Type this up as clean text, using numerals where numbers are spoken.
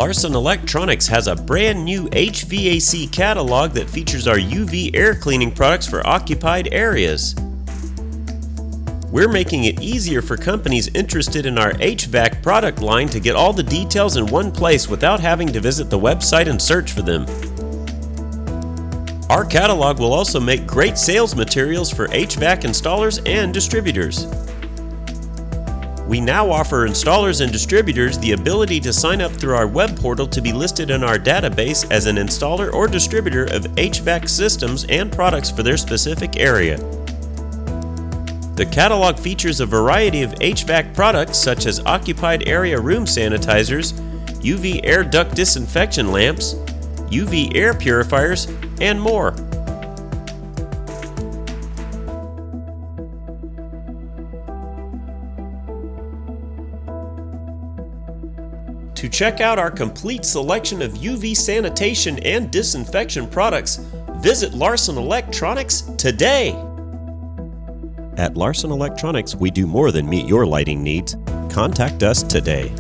Larson Electronics has a brand new HVAC catalog that features our UV air cleaning products for occupied areas. We're making it easier for companies interested in our HVAC product line to get all the details in one place without having to visit the website and search for them. Our catalog will also make great sales materials for HVAC installers and distributors. We now offer installers and distributors the ability to sign up through our web portal to be listed in our database as an installer or distributor of HVAC systems and products for their specific area. The catalog features a variety of HVAC products such as occupied area room sanitizers, UV air duct disinfection lamps, UV air purifiers, and more. To check out our complete selection of UV sanitation and disinfection products, visit Larson Electronics today. At Larson Electronics, we do more than meet your lighting needs. Contact us today.